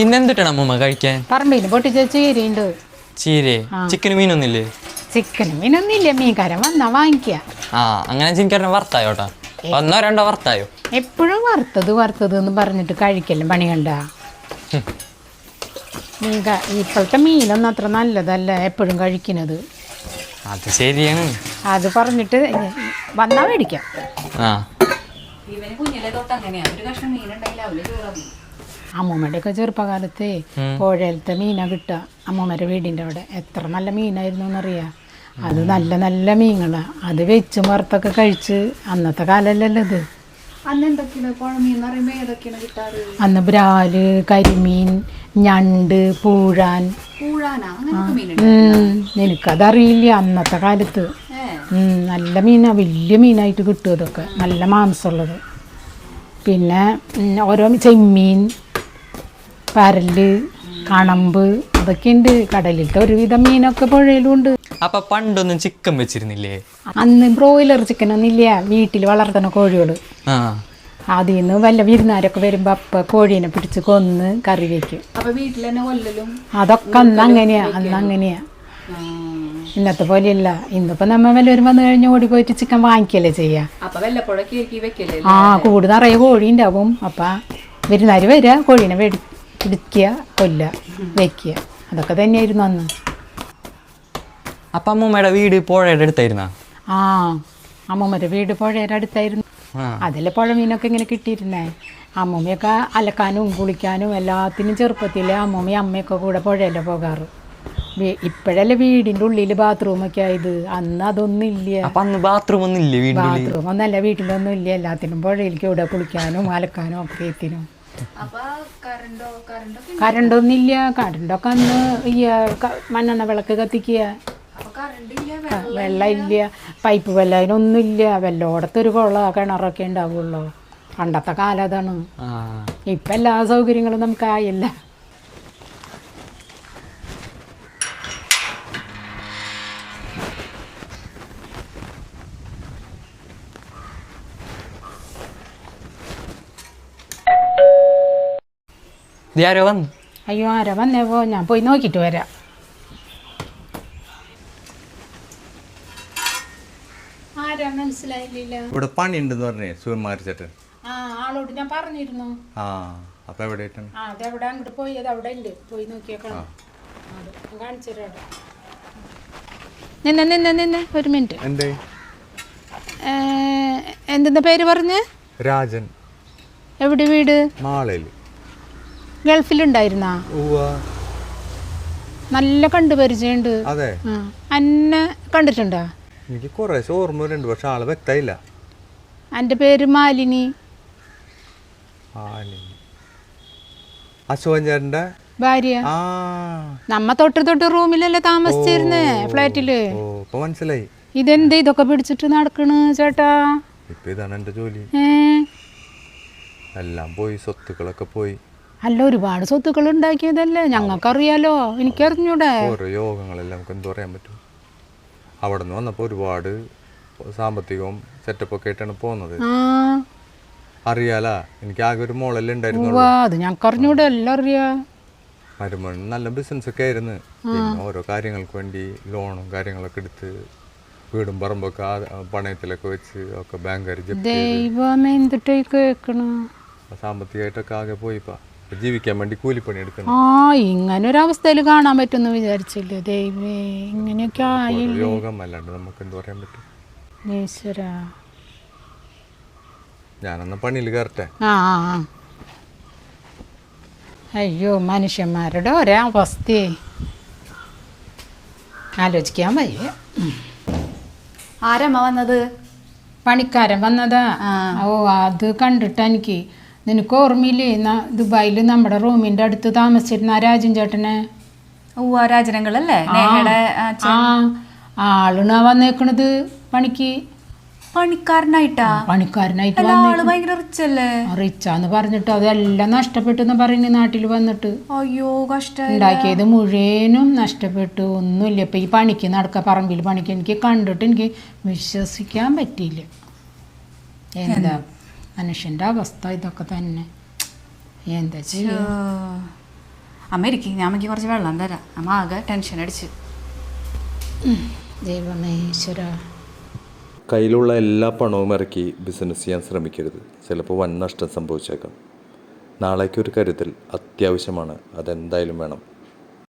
ഇന്നെന്തിട്ടാണ് അമ്മൂമ്മ കഴിക്കാൻ? പറമ്പിന് പൊട്ടിച്ച ചീരയുണ്ട്. ചീരേ? ചിക്കനും മീനൊന്നില്ലേ? ചിക്കനും മീനൊന്നുമില്ല, മീൻകാരൻ വന്നാ വാങ്ങിക്കുക. അങ്ങനെ ചിക്കൻ വറുത്തായോട്ടാ? ഒന്നോ രണ്ടോ വറുത്തായോ? എപ്പോഴും വറുത്തത് എന്ന് പറഞ്ഞിട്ട് കഴിക്കലും പണി കണ്ട. ഇപ്പോഴത്തെ മീനൊന്നും അത്ര നല്ലതല്ല എപ്പോഴും കഴിക്കുന്നത്. അത് ശരിയാണ്. അത് പറഞ്ഞിട്ട് വന്നാ മേടിക്കാം. അമ്മൂമ്മയുടെ ഒക്കെ ചെറുപ്പകാലത്തെ പുഴയിലത്തെ മീനാ കിട്ടുക. അമ്മൂമ്മയുടെ വീടിൻ്റെ അവിടെ എത്ര നല്ല മീനായിരുന്നു എന്നറിയാം. അത് നല്ല നല്ല മീനുകളാ. അത് വെച്ചും വറുത്തൊക്കെ കഴിച്ച് അന്നത്തെ കാലമല്ലല്ലോ ഇത്. അന്ന് ബ്രാല്, കരിമീൻ, ഞണ്ട്, പൂഴാൻ. എനിക്കതറിയില്ല. അന്നത്തെ കാലത്ത് നല്ല മീനാ, വലിയ മീനായിട്ട് കിട്ടും. അതൊക്കെ നല്ല മാംസമുള്ളത്. പിന്നെ ഓരോ ചെമ്മീൻ, പരല്, കണമ്പ്, അതൊക്കെ ഉണ്ട്. കടലിലത്തെ ഒരുവിധം മീനൊക്കെ പുഴയിലും ഉണ്ട്. അപ്പൊ പണ്ടൊന്നും ചിക്കൻ വെച്ചിരുന്നില്ലേ? അന്ന് ബ്രോയിലർ ചിക്കനൊന്നും ഇല്ല. വീട്ടിൽ വളർത്തുന്ന കോഴികൾ. അതിൽ നിന്ന് വല്ല വിരുന്നാരൊക്കെ വരുമ്പോ അപ്പ കോഴീനെ പിടിച്ച് കൊന്ന് കറി വെക്കും. അതൊക്കെ അന്ന് അങ്ങനെയാ. ഇന്നത്തെ പോലെയല്ല. ഇന്നിപ്പോ നമ്മ വല്ലവരും വന്നു കഴിഞ്ഞ് ഓടി പോയിട്ട് ചിക്കൻ വാങ്ങിക്കല്ലേ ചെയ്യാ. കൂട് നിറയെ കോഴി ഉണ്ടാവും. അപ്പൊ വിരുന്നാര് വരിക, കോഴീനെ പിടിക്കുക, കൊല്ലുക, വെക്കുക. അതൊക്കെ തന്നെയായിരുന്നു അന്ന്. അപ്പൊ അമ്മൂമ്മയുടെ വീട് പുഴയുടെ അടുത്തായിരുന്ന? അമ്മൂമ്മയുടെ വീട് പുഴയുടെ അടുത്തായിരുന്നു. അതിലെ പുഴ മീനൊക്കെ ഇങ്ങനെ കിട്ടിയിരുന്നേ. അമ്മൂമ്മയൊക്കെ അലക്കാനും കുളിക്കാനും എല്ലാത്തിനും ചെറുപ്പത്തിലെ അമ്മൂമ്മയും അമ്മയൊക്കെ കൂടെ പുഴയിലെ പോകാറ്. ഇപ്പോഴല്ലേ വീടിന്റെ ഉള്ളിൽ ബാത്റൂമൊക്കെ ആയത്. അന്ന് അതൊന്നും ഇല്ല. ബാത്റൂം ഒന്നല്ല, വീട്ടിലൊന്നും ഇല്ല. എല്ലാത്തിനും പുഴയിലേക്ക് ഇവിടെ കുളിക്കാനും അലക്കാനും ഒക്കെ എത്തിനും. കറണ്ടൊന്നുമില്ല. കറണ്ടൊക്കെ അന്ന് ഈ മണ്ണെണ്ണ വിളക്ക് കത്തിക്കുക. വെള്ളം ഇല്ല, പൈപ്പ് വെള്ളം അതിനൊന്നുമില്ല. വെള്ളോടത്തൊരു കുള കിണറൊക്കെ ഉണ്ടാവുള്ളൂ. പണ്ടത്തെ കാലം അതാണ്. ഇപ്പം എല്ലാ സൗകര്യങ്ങളും നമുക്ക് ആയില്ല. അയ്യോ, ആരാ വന്നേ? ഞാൻ പോയി നോക്കിയിട്ട് വരാം. മനസ്സിലായില്ല. ഇവിടെ പണി ഉണ്ടെന്ന് പറഞ്ഞേ സുകുമാരി ചേട്ടൻ. ആളോട് ഞാൻ പറഞ്ഞിരുന്നു. അപ്പൊ എവിടെയായിട്ടാണ്? അതെവിടെ അങ്ങോട്ട് പോയി. അത് അവിടെ ഉണ്ട്, പോയി നോക്കിയേക്കണം. കാണിച്ചു തരാം. നിന്നെ ഒരു മിനിറ്റ്. എന്തെന്താ പേര് പറഞ്ഞ്? രാജൻ. എവിടെ വീട്? മാളയില്. ഗൾഫിലുണ്ടായിരുന്നാ? നല്ല കണ്ടുപരിചയുണ്ട്. അതെ. അന്നെ കണ്ടിട്ടുണ്ടോ? എനിക്ക് കുറേ ഓർമ്മയുണ്ട്, പക്ഷെ ആളെ വ്യക്തമായില്ല. എൻ്റെ പേര് മാലിനി. അശോകൻ ചേട്ടൻ്റെ ഭാര്യ. നമ്മ തൊട്ട് റൂമിലല്ലേ താമസിച്ചിരുന്നേ, ഫ്ലാറ്റില്. മനസ്സിലായി. ഇതെന്ത് ഇതൊക്കെ പിടിച്ചിട്ട് നടക്കണ് ചേട്ടാ? ഇപ്പൊ ഇതാണ് എന്റെ ജോലി. എല്ലാം പോയി, സ്വത്തുക്കളൊക്കെ പോയി. അല്ല, ഒരുപാട് സ്വത്തുക്കൾ ഉണ്ടാക്കിയതല്ലേ, ഞങ്ങൾക്കറിയാലോ. എനിക്കറിഞ്ഞൂടെ? ഓരോ യോഗങ്ങളെല്ലാം നമുക്ക് എന്ത് പറയാൻ പറ്റും. അവിടെ നിന്ന് വന്നപ്പോൾ ഒരുപാട് സാമ്പത്തികവും സെറ്റപ്പൊക്കെ ആയിട്ടാണ് പോകുന്നത്. അറിയാലാ, എനിക്ക് ആകെ ഒരു മോളല്ലേ ഉണ്ടായിരുന്നു. അത് ഞങ്ങൾക്ക് അറിഞ്ഞൂടെ, എല്ലാം അറിയാം. മരുമൺ നല്ല ബിസിനസ് ഒക്കെ ആയിരുന്നു. പിന്നെ ഓരോ കാര്യങ്ങൾക്ക് വേണ്ടി ലോണും കാര്യങ്ങളൊക്കെ എടുത്ത് വീടും പറമ്പൊക്കെ പണയത്തിലൊക്കെ വെച്ച് ഒക്കെ ബാങ്കുകാർ സാമ്പത്തികമായിട്ടൊക്കെ ആകെ പോയിപ്പാ. ജീവിക്കാൻ വേണ്ടി കൂലിപ്പണി എടുക്കണം. ഇങ്ങനൊരവസ്ഥയിൽ കാണാൻ പറ്റുമെന്ന് വിചാരിച്ചില്ലേ ദൈവേ. ഇങ്ങനെയൊക്കെ യോഗം അല്ലാണ്ട് നമുക്ക് എന്ത് പറയാൻ പറ്റും. ഞാനെന്ന പണിയിൽ കയറട്ടെ. അയ്യോ, മനുഷ്യന്മാരുടെ ഒരേ അവസ്ഥയെ ആലോചിക്കാൻ വയ്യ. ആരമ്മ വന്നത്? പണിക്കാരൻ വന്നതാ. അത് കണ്ടിട്ട് എനിക്ക്, നിനക്ക് ഓർമ്മയില്ലേ ദുബായിൽ നമ്മുടെ റൂമിന്റെ അടുത്ത് താമസിച്ചിരുന്ന രാജൻ ചേട്ടനെ? രാജനങ്ങളല്ലേ? ആളിനാ വന്നേക്കണത് പണിക്ക്. പണിക്കാരനായിട്ട് റിച്ചാന്ന് പറഞ്ഞിട്ട് അതെല്ലാം നഷ്ടപ്പെട്ടെന്ന് പറയുന്നത് നാട്ടിൽ വന്നിട്ട്. അയ്യോ, കഷ്ടം. ഉണ്ടാക്കിയത് മുഴുവനും നഷ്ടപ്പെട്ടു. ഒന്നുമില്ല. ഇപ്പൊ ഈ പണിക്ക് നടക്ക, പറമ്പിൽ പണിക്ക്. എനിക്ക് കണ്ടിട്ട് എനിക്ക് വിശ്വസിക്കാൻ പറ്റിയില്ല. എന്താ മനുഷ്യന്റെ അവസ്ഥ ഇതൊക്കെ തന്നെ. എന്താ ചെയ്യാ? അമ്മ ഇരിക്കും, ഞാൻ അമ്മയ്ക്ക് കുറച്ച് വെള്ളം തരാം. അമ്മ ആകെ ടെൻഷൻ അടിച്ച്. ദൈവമേശ്വര. കയ്യിലുള്ള എല്ലാ പണവും ഇറക്കി ബിസിനസ് ചെയ്യാൻ ശ്രമിക്കരുത്. ചിലപ്പോൾ വൻ നഷ്ടം സംഭവിച്ചേക്കാം. നാളേക്കൊരു കരുതൽ അത്യാവശ്യമാണ്, അതെന്തായാലും വേണം.